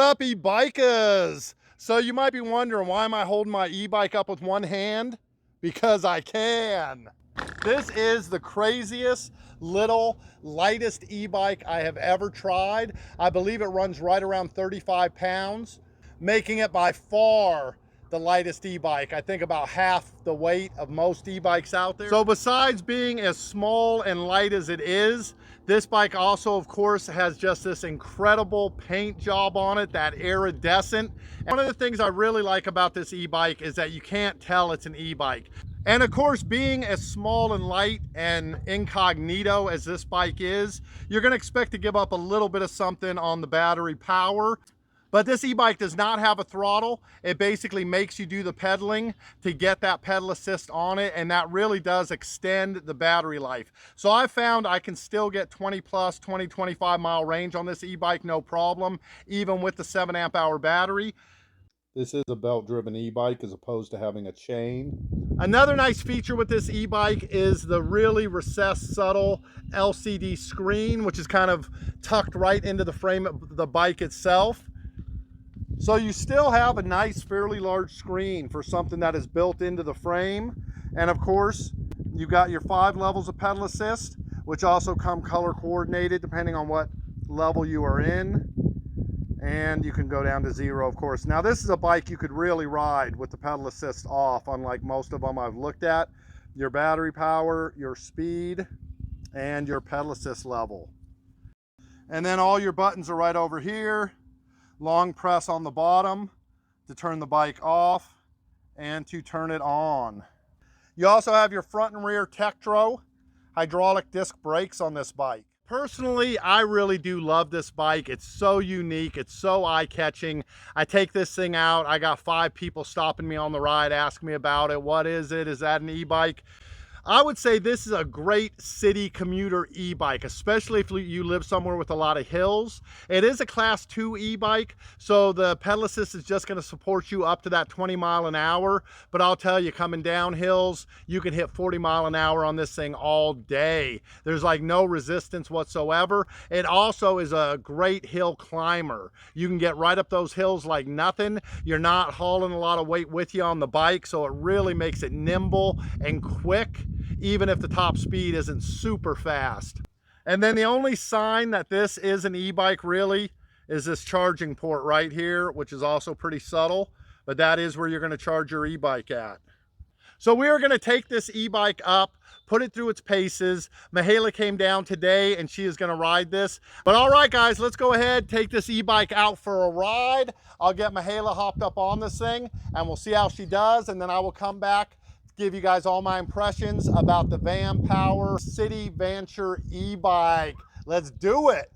up, e-bikers? So you might be wondering, why am I holding my e-bike up with one hand? Because I can. This is the craziest, little, lightest e-bike I have ever tried. I believe it runs right around 35 pounds, making it by far the lightest e-bike. I think about half the weight of most e-bikes out there. So besides being as small and light as it is, this bike also, of course, has just this incredible paint job on it, that iridescent. And one of the things I really like about this e-bike is that you can't tell it's an e-bike. And of course, being as small and light and incognito as this bike is, you're gonna expect to give up a little bit of something on the battery power. But this e-bike does not have a throttle. It basically makes you do the pedaling to get that pedal assist on it, and that really does extend the battery life. So I found I can still get 20 plus, 25 mile range on this e-bike, no problem, even with the 7 amp hour battery. This is a belt-driven e-bike as opposed to having a chain. Another nice feature with this e-bike is the really recessed, subtle LCD screen, which is kind of tucked right into the frame of the bike itself. So you still have a nice, fairly large screen for something that is built into the frame. And of course, you got your 5 levels of pedal assist, which also come color coordinated depending on what level you are in. And you can go down to 0, of course. Now this is a bike you could really ride with the pedal assist off, unlike most of them I've looked at. Your battery power, your speed, and your pedal assist level. And then all your buttons are right over here. Long press on the bottom to turn the bike off and to turn it on. You also have your front and rear Tektro hydraulic disc brakes on this bike. Personally, I really do love this bike. It's so unique, it's so eye-catching. I take this thing out, I got 5 people stopping me on the ride, asking me about it. What is it? Is that an e-bike? I would say this is a great city commuter e-bike, especially if you live somewhere with a lot of hills. It is a class 2 e-bike, so the pedal assist is just going to support you up to that 20 mile an hour. But I'll tell you, coming down hills, you can hit 40 mile an hour on this thing all day. There's like no resistance whatsoever. It also is a great hill climber. You can get right up those hills like nothing. You're not hauling a lot of weight with you on the bike, so it really makes it nimble and quick, even if the top speed isn't super fast. And then the only sign that this is an e-bike really is this charging port right here, which is also pretty subtle, but that is where you're going to charge your e-bike at. So we are going to take this e-bike up, put it through its paces. Mihaela came down today and she is going to ride this. But all right, guys, let's go ahead, take this e-bike out for a ride. I'll get Mihaela hopped up on this thing and we'll see how she does, and then I will come back, give you guys all my impressions about the Vanpowers City Vanture e-bike. Let's do it.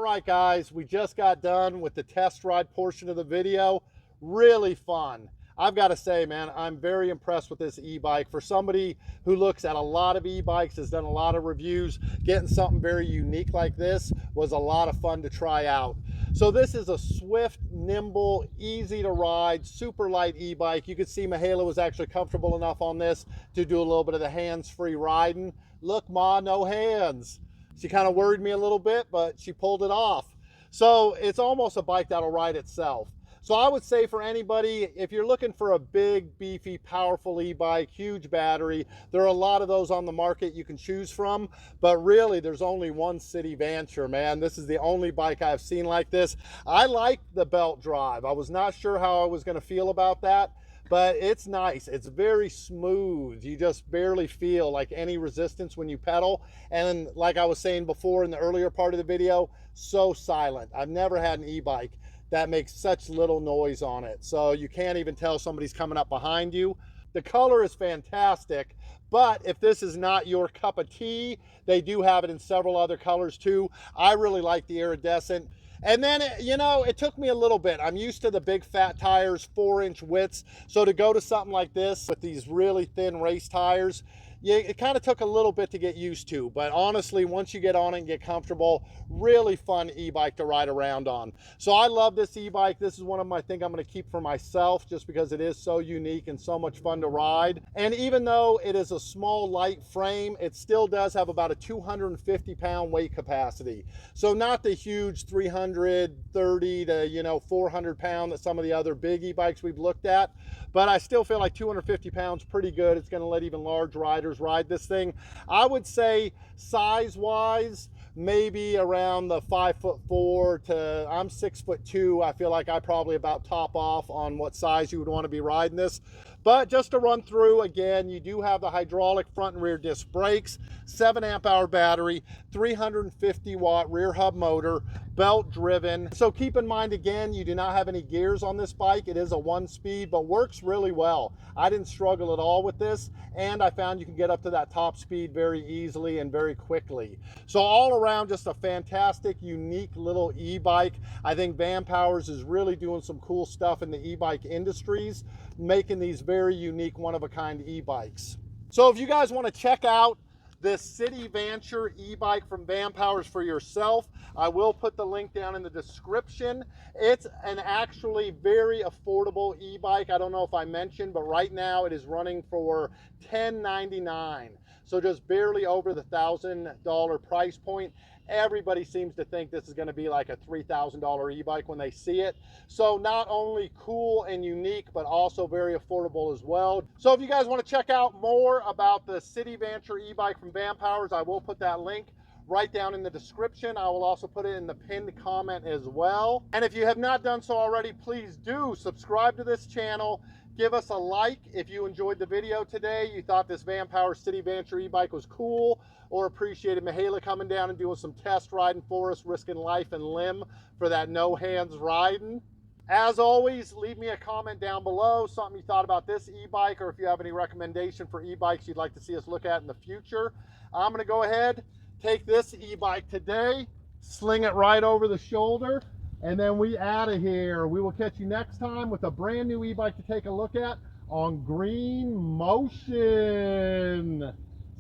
All right, guys, we just got done with the test ride portion of the video. Really fun. I've got to say, man, I'm very impressed with this e-bike. For somebody who looks at a lot of e-bikes, has done a lot of reviews, getting something very unique like this was a lot of fun to try out. So this is a swift, nimble, easy to ride, super light e-bike. You can see Mihaela was actually comfortable enough on this to do a little bit of the hands-free riding. Look, Ma, no hands. She kind of worried me a little bit, but she pulled it off. So it's almost a bike that'll ride itself. So I would say for anybody, if you're looking for a big, beefy, powerful e-bike, huge battery, there are a lot of those on the market you can choose from, but really there's only one City Vanture, man. This is the only bike I've seen like this. I like the belt drive. I was not sure how I was going to feel about that, but it's nice. It's very smooth. You just barely feel like any resistance when you pedal. And like I was saying before in the earlier part of the video, so silent. I've never had an e-bike that makes such little noise on it. So you can't even tell somebody's coming up behind you. The color is fantastic, but if this is not your cup of tea, they do have it in several other colors too. I really like the iridescent. And then, you know, it took me a little bit. I'm used to the big fat tires, 4-inch widths. So to go to something like this with these really thin race tires, yeah, it kind of took a little bit to get used to, but honestly, once you get on it and get comfortable, really fun e-bike to ride around on. So I love this e-bike. This is one of them I think I'm going to keep for myself just because it is so unique and so much fun to ride. And even though it is a small, light frame, it still does have about a 250-pound weight capacity. So not the huge 330 to, you know, 400-pound that some of the other big e-bikes we've looked at, but I still feel like 250 pounds pretty good. It's going to let even large riders ride this thing. I would say size-wise, maybe around the 5'4" to, I'm 6'2". I feel like I probably about top off on what size you would want to be riding this. But just to run through again, you do have the hydraulic front and rear disc brakes, 7-amp-hour battery, 350-watt rear hub motor, belt driven. So keep in mind again, you do not have any gears on this bike. It is a 1-speed, but works really well. I didn't struggle at all with this, and I found you can get up to that top speed very easily and very quickly. So all around, just a fantastic, unique little e-bike. I think Vanpowers is really doing some cool stuff in the e-bike industries, making these very unique, one-of-a-kind e-bikes. So if you guys want to check out this City Vanture e-bike from Vanpowers for yourself, I will put the link down in the description. It's an actually very affordable e-bike. I don't know if I mentioned, but right now it is running for $10.99. So just barely over the $1,000 price point. Everybody seems to think this is going to be like a $3,000 e-bike when they see it. So not only cool and unique, but also very affordable as well. So if you guys want to check out more about the City Vanture e-bike from Vanpowers, I will put that link right down in the description. I will also put it in the pinned comment as well. And if you have not done so already, please do subscribe to this channel. Give us a like if you enjoyed the video today, you thought this Vanpowers City Vanture e-bike was cool, or appreciated Mihaela coming down and doing some test riding for us, risking life and limb for that no hands riding. As always, leave me a comment down below, something you thought about this e-bike, or if you have any recommendation for e-bikes you'd like to see us look at in the future. I'm gonna go ahead, take this e-bike today, sling it right over the shoulder, and then we out of here. We will catch you next time with a brand new e-bike to take a look at on Green Motion.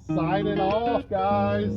Signing off, guys.